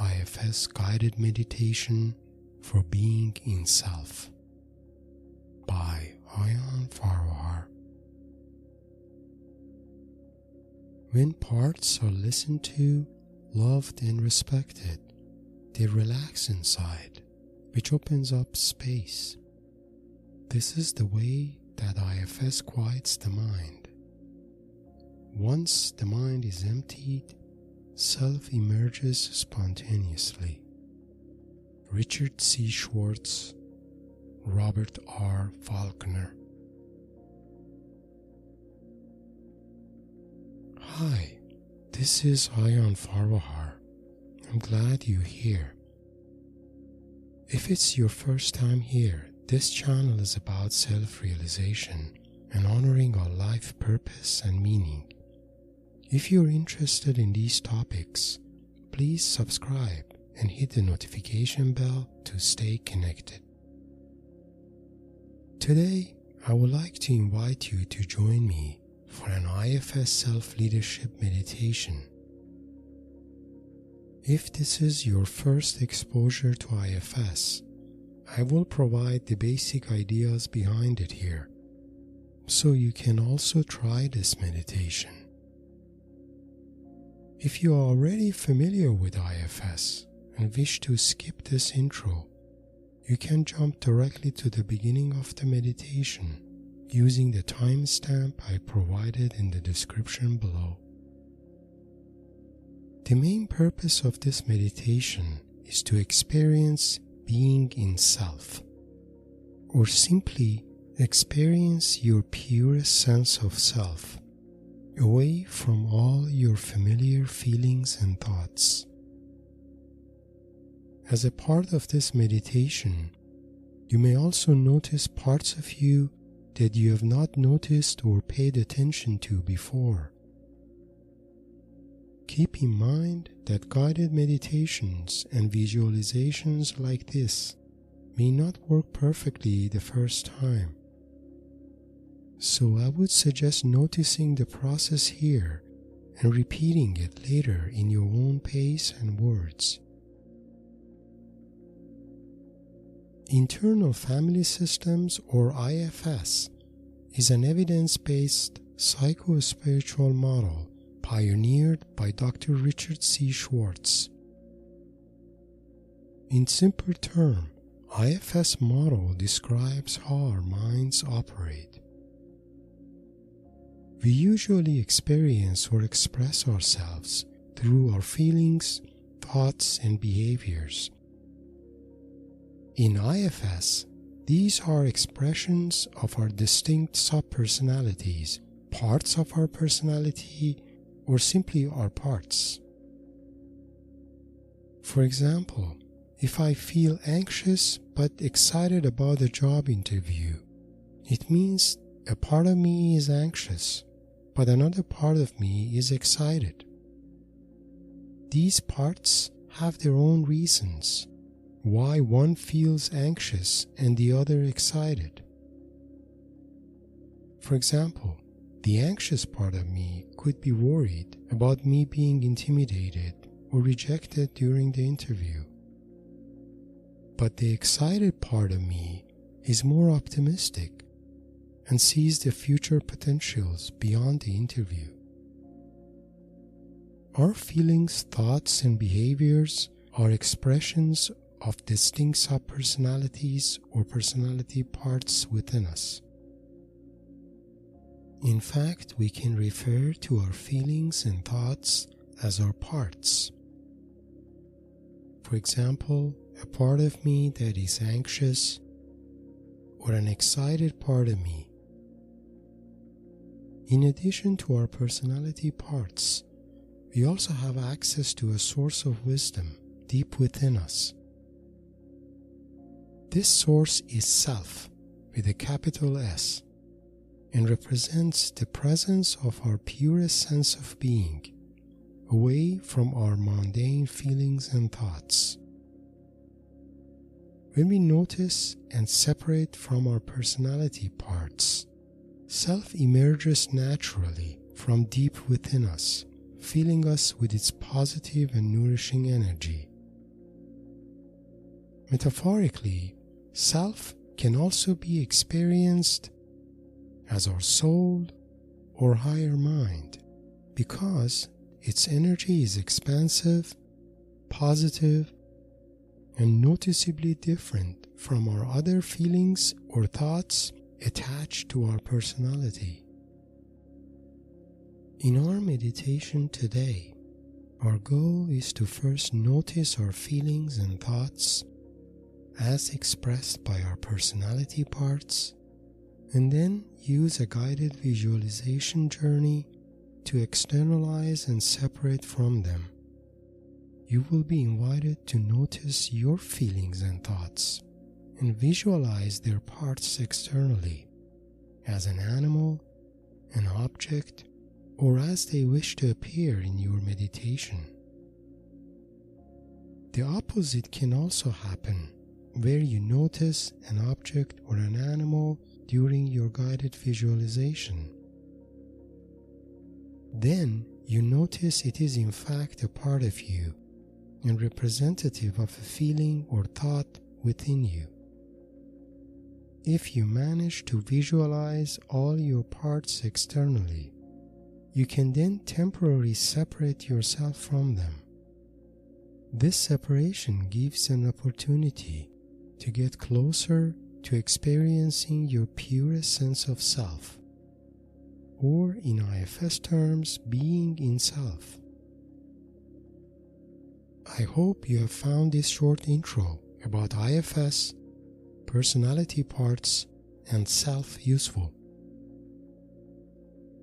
IFS Guided Meditation for Being in Self by Aion Farvahar. When parts are listened to, loved and respected, they relax inside, which opens up space. This is the way that IFS quiets the mind. Once the mind is emptied, self emerges spontaneously. Richard C. Schwartz, Robert R. Faulkner. Hi, this is Aion Farvahar. I'm glad you're here. If it's your first time here, this channel is about self-realization and honoring our life purpose and meaning. If you're interested in these topics, please subscribe and hit the notification bell to stay connected. Today, I would like to invite you to join me for an IFS self-leadership meditation. If this is your first exposure to IFS, I will provide the basic ideas behind it here, so you can also try this meditation. If you are already familiar with IFS and wish to skip this intro, you can jump directly to the beginning of the meditation using the timestamp I provided in the description below. The main purpose of this meditation is to experience being in self, or simply experience your purest sense of self, away from all your familiar feelings and thoughts. As a part of this meditation, you may also notice parts of you that you have not noticed or paid attention to before. Keep in mind that guided meditations and visualizations like this may not work perfectly the first time. So I would suggest noticing the process here and repeating it later in your own pace and words. Internal Family Systems, or IFS, is an evidence-based psycho-spiritual model pioneered by Dr. Richard C. Schwartz. In simple terms, IFS model describes how our minds operate. We usually experience or express ourselves through our feelings, thoughts, and behaviors. In IFS, these are expressions of our distinct subpersonalities, parts of our personality, or simply our parts. For example, if I feel anxious but excited about a job interview, it means a part of me is anxious, but another part of me is excited. These parts have their own reasons why one feels anxious and the other excited. For example, the anxious part of me could be worried about me being intimidated or rejected during the interview. But the excited part of me is more optimistic and sees the future potentials beyond the interview. Our feelings, thoughts, and behaviors are expressions of distinct subpersonalities or personality parts within us. In fact, we can refer to our feelings and thoughts as our parts. For example, a part of me that is anxious, or an excited part of me. In addition to our personality parts, we also have access to a source of wisdom deep within us. This source is Self, with a capital S, and represents the presence of our purest sense of being, away from our mundane feelings and thoughts. When we notice and separate from our personality parts, Self emerges naturally from deep within us, filling us with its positive and nourishing energy, Metaphorically, self can also be experienced as our soul or higher mind because its energy is expansive, positive, and noticeably different from our other feelings or thoughts attached to our personality. In our meditation today, our goal is to first notice our feelings and thoughts as expressed by our personality parts, and then use a guided visualization journey to externalize and separate from them. You will be invited to notice your feelings and thoughts and visualize their parts externally as an animal, an object, or as they wish to appear in your meditation. The opposite can also happen, where you notice an object or an animal during your guided visualization. Then you notice it is in fact a part of you and representative of a feeling or thought within you. If you manage to visualize all your parts externally, you can then temporarily separate yourself from them. This separation gives an opportunity to get closer to experiencing your purest sense of self, or in IFS terms, being in self. I hope you have found this short intro about IFS, personality parts, and self useful.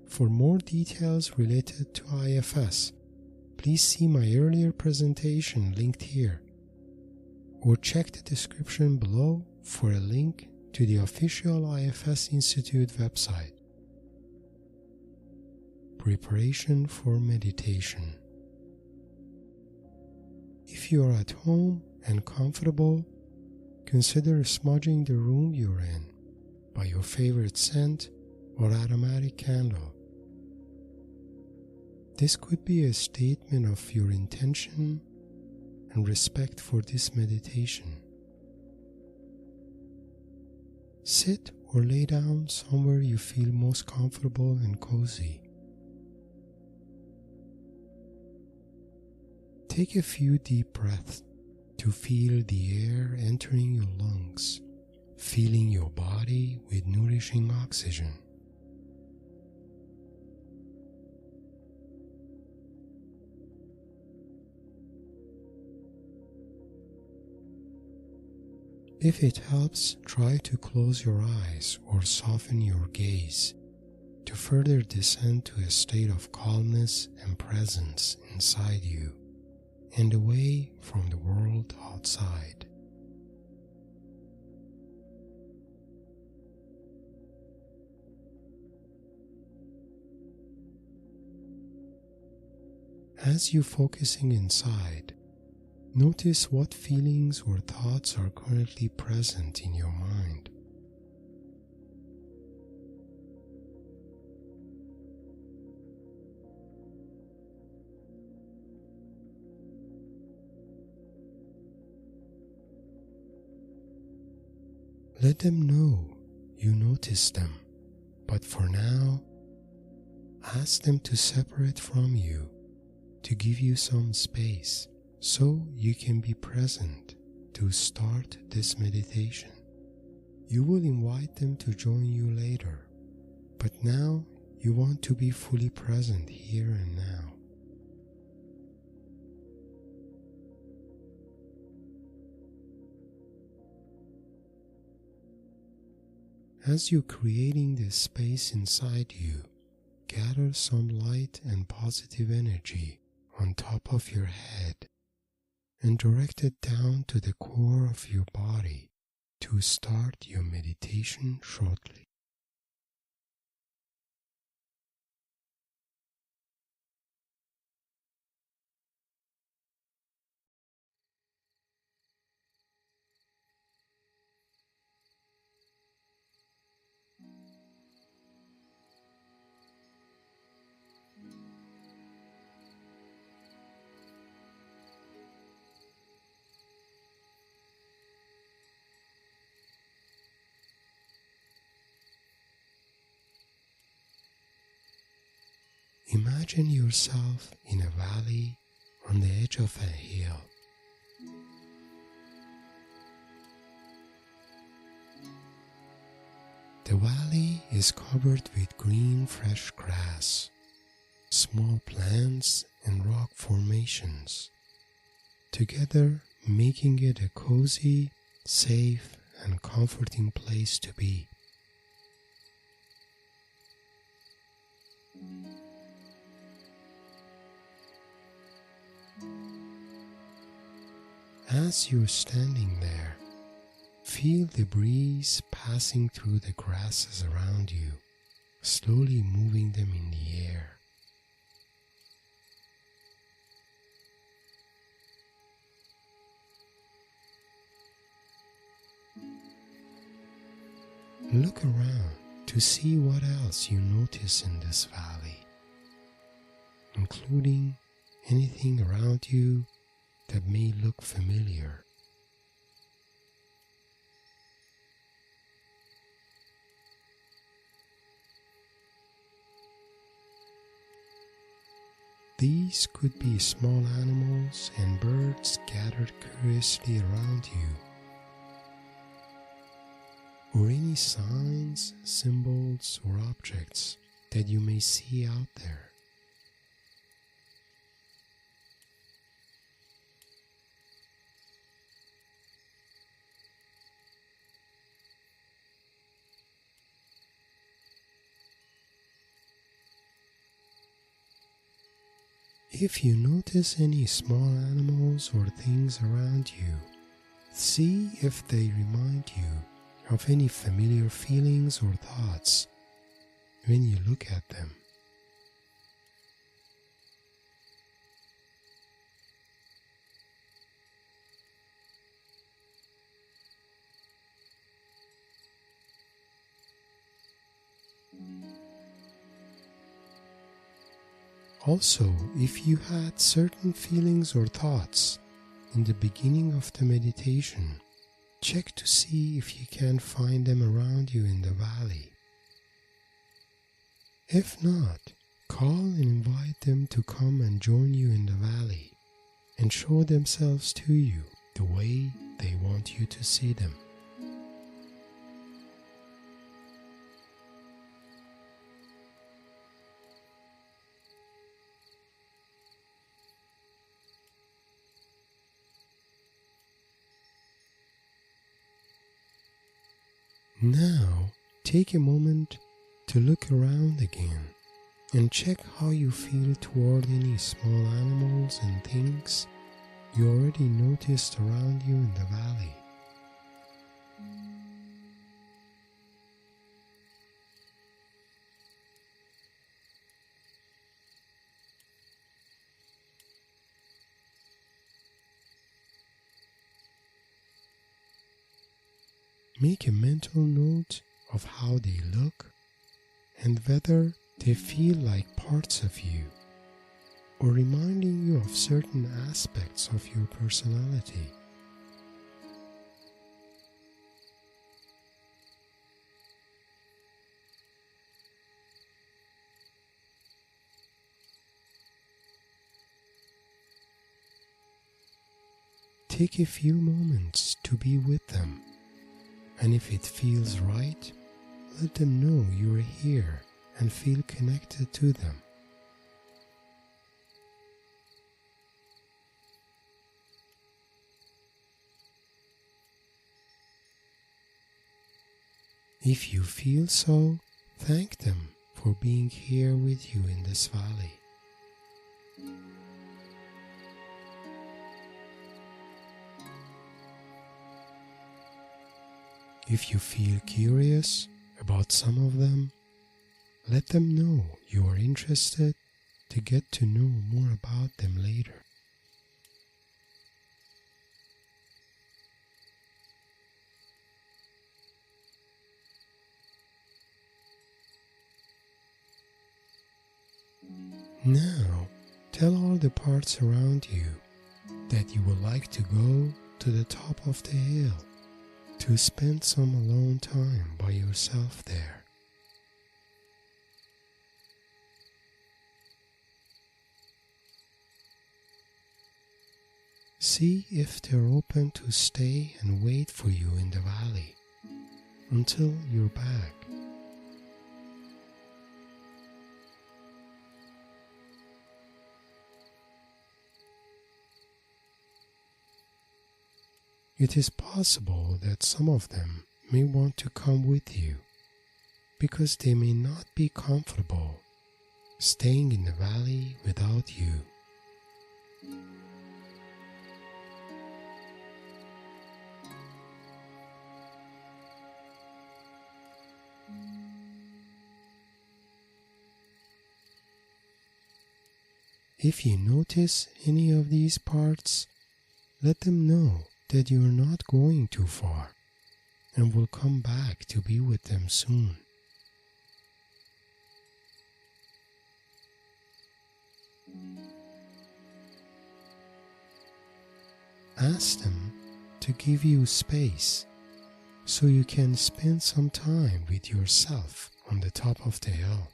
For more details related to IFS, please see my earlier presentation linked here, or check the description below for a link to the official IFS Institute website. Preparation for meditation. If you are at home and comfortable, consider smudging the room you're in by your favorite scent or aromatic candle. This could be a statement of your intention and respect for this meditation. Sit or lay down somewhere you feel most comfortable and cozy. Take a few deep breaths to feel the air entering your lungs, filling your body with nourishing oxygen. If it helps, try to close your eyes or soften your gaze to further descend to a state of calmness and presence inside you and away from the world outside. As you're focusing inside, notice what feelings or thoughts are currently present in your mind. Let them know you notice them, but for now, ask them to separate from you to give you some space so you can be present to start this meditation. You will invite them to join you later, but now you want to be fully present here and now. As you're creating this space inside you, gather some light and positive energy on top of your head and direct it down to the core of your body to start your meditation shortly. Imagine yourself in a valley on the edge of a hill. The valley is covered with green, fresh grass, small plants and rock formations, together making it a cozy, safe and comforting place to be. As you're standing there, feel the breeze passing through the grasses around you, slowly moving them in the air. Look around to see what else you notice in this valley, including anything around you that may look familiar. These could be small animals and birds gathered curiously around you, or any signs, symbols, or objects that you may see out there. If you notice any small animals or things around you, see if they remind you of any familiar feelings or thoughts when you look at them. Also, if you had certain feelings or thoughts in the beginning of the meditation, check to see if you can find them around you in the valley. If not, call and invite them to come and join you in the valley and show themselves to you the way they want you to see them. Now, take a moment to look around again and check how you feel toward any small animals and things you already noticed around you in the valley. Make a mental note of how they look and whether they feel like parts of you or reminding you of certain aspects of your personality. Take a few moments to be with them. And if it feels right, let them know you are here and feel connected to them. If you feel so, thank them for being here with you in this valley. If you feel curious about some of them, let them know you are interested to get to know more about them later. Now, tell all the parts around you that you would like to go to the top of the hill to spend some alone time by yourself there. See if they're open to stay and wait for you in the valley until you're back. It is possible that some of them may want to come with you because they may not be comfortable staying in the valley without you. If you notice any of these parts, let them know that you are not going too far and will come back to be with them soon. Ask them to give you space so you can spend some time with yourself on the top of the hill.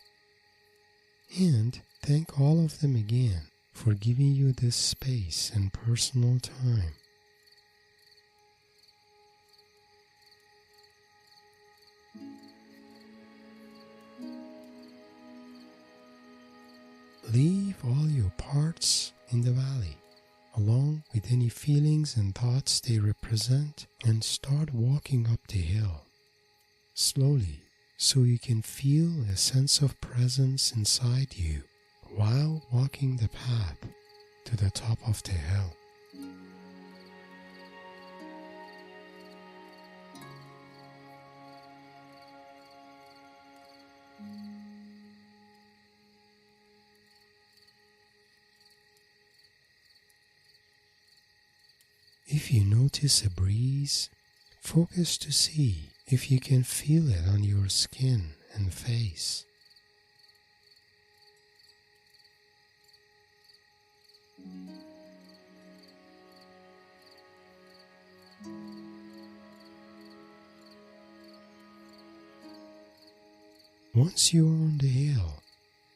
And thank all of them again for giving you this space and personal time. Leave all your parts in the valley, along with any feelings and thoughts they represent, and start walking up the hill, slowly, so you can feel a sense of presence inside you while walking the path to the top of the hill. If you notice a breeze, focus to see if you can feel it on your skin and face. Once you are on the hill,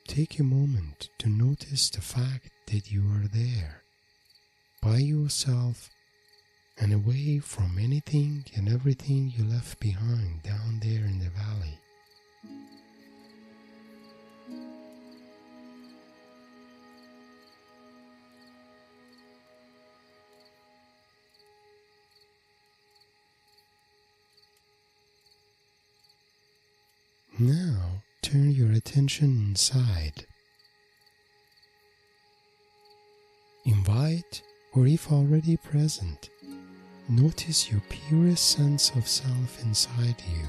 take a moment to notice the fact that you are there, by yourself and away from anything and everything you left behind down there in the valley. Now turn your attention inside. Invite, or if already present, notice your purest sense of self inside you.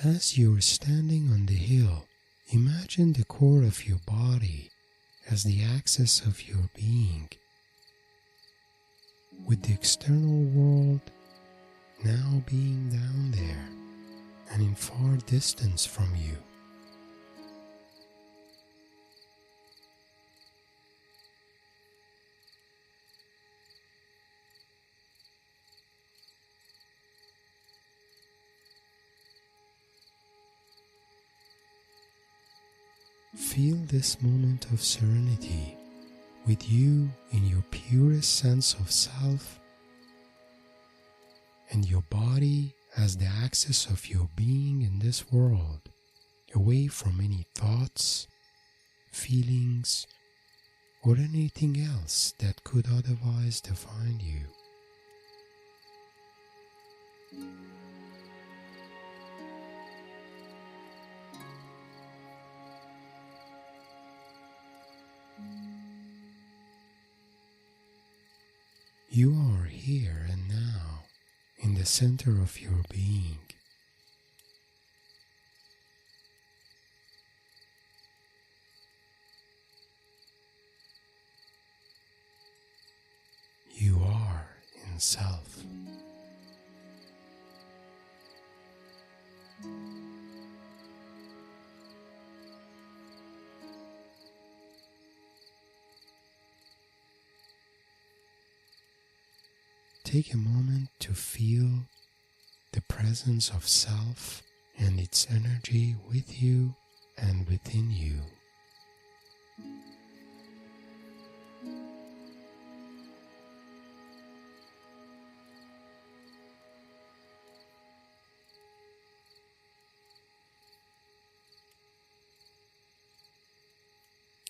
As you are standing on the hill, imagine the core of your body as the axis of your being, with the external world now being down there and in far distance from you. Feel this moment of serenity with you in your purest sense of self, and your body as the axis of your being in this world, away from any thoughts, feelings, or anything else that could otherwise define you. You are here and now in the center of your being. You are in self. take a moment to feel the presence of self and its energy with you and within you.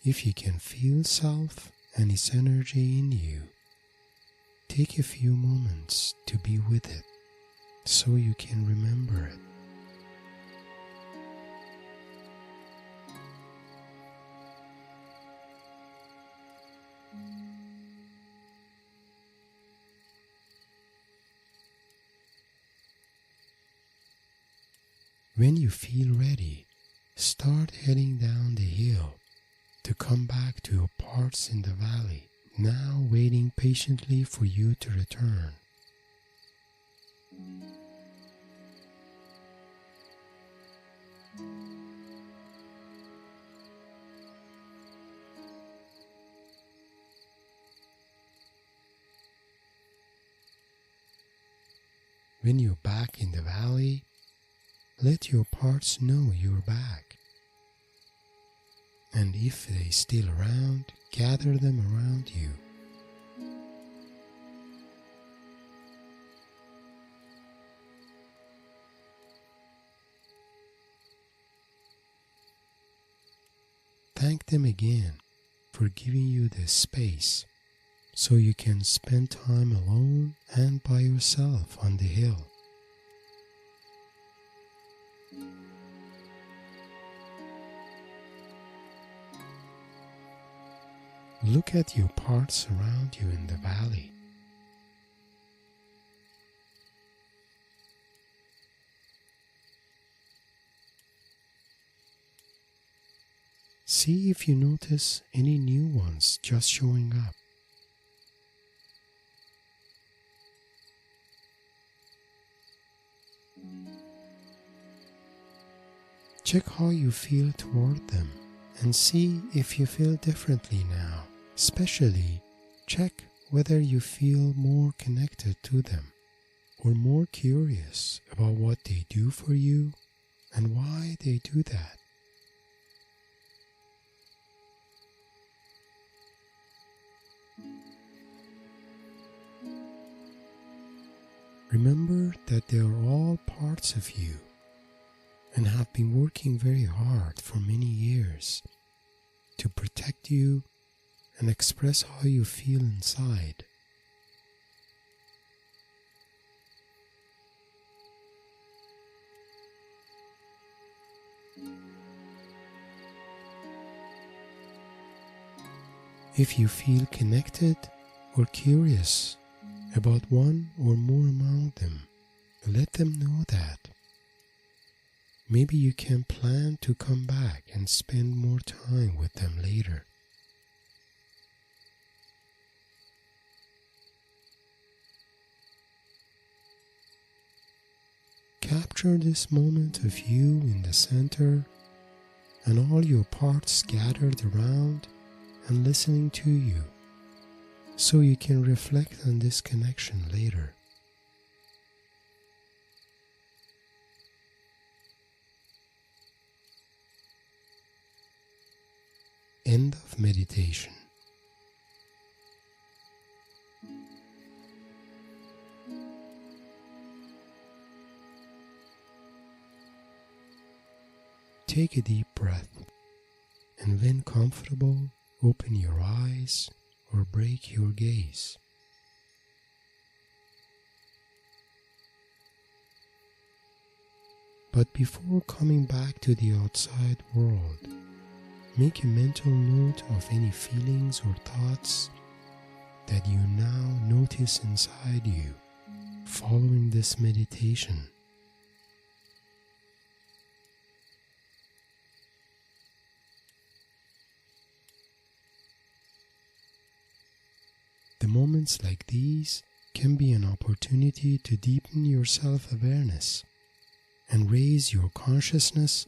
If you can feel self and its energy in you, take a few moments to be with it so you can remember it. When you feel ready, start heading down the hill to come back to your parts in the valley, now waiting patiently for you to return. When you're back in the valley, let your parts know you're back. And if they're still around, gather them around you. Thank them again for giving you this space so you can spend time alone and by yourself on the hill. Look at your parts around you in the valley. See if you notice any new ones just showing up. Check how you feel toward them and see if you feel differently now. Especially, check whether you feel more connected to them or more curious about what they do for you and why they do that. Remember that they are all parts of you and have been working very hard for many years to protect you and express how you feel inside. If you feel connected or curious about one or more among them, let them know that. Maybe you can plan to come back and spend more time with them later. Capture this moment of you in the center and all your parts gathered around and listening to you, so you can reflect on this connection later. End of meditation. Take a deep breath, and when comfortable, open your eyes or break your gaze. But before coming back to the outside world, make a mental note of any feelings or thoughts that you now notice inside you following this meditation. The moments like these can be an opportunity to deepen your self-awareness and raise your consciousness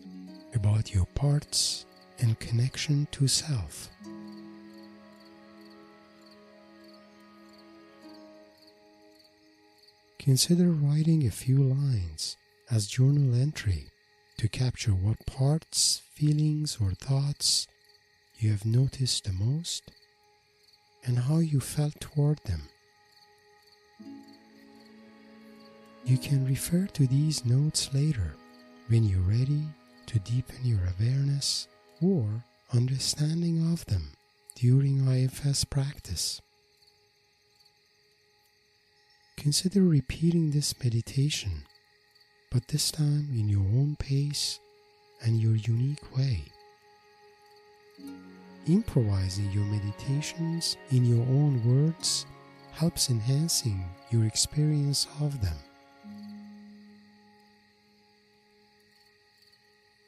about your parts and connection to self. Consider writing a few lines as journal entry to capture what parts, feelings, or thoughts you have noticed the most and how you felt toward them. You can refer to these notes later when you're ready to deepen your awareness or understanding of them during IFS practice. Consider repeating this meditation, but this time in your own pace and your unique way. Improvising your meditations in your own words helps enhancing your experience of them.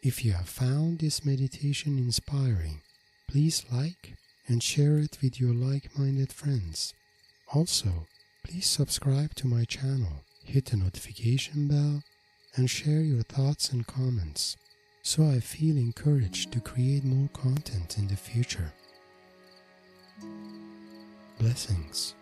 If you have found this meditation inspiring, please like and share it with your like-minded friends. Also, please subscribe to my channel, hit the notification bell, and share your thoughts and comments so I feel encouraged to create more content in the future. Blessings.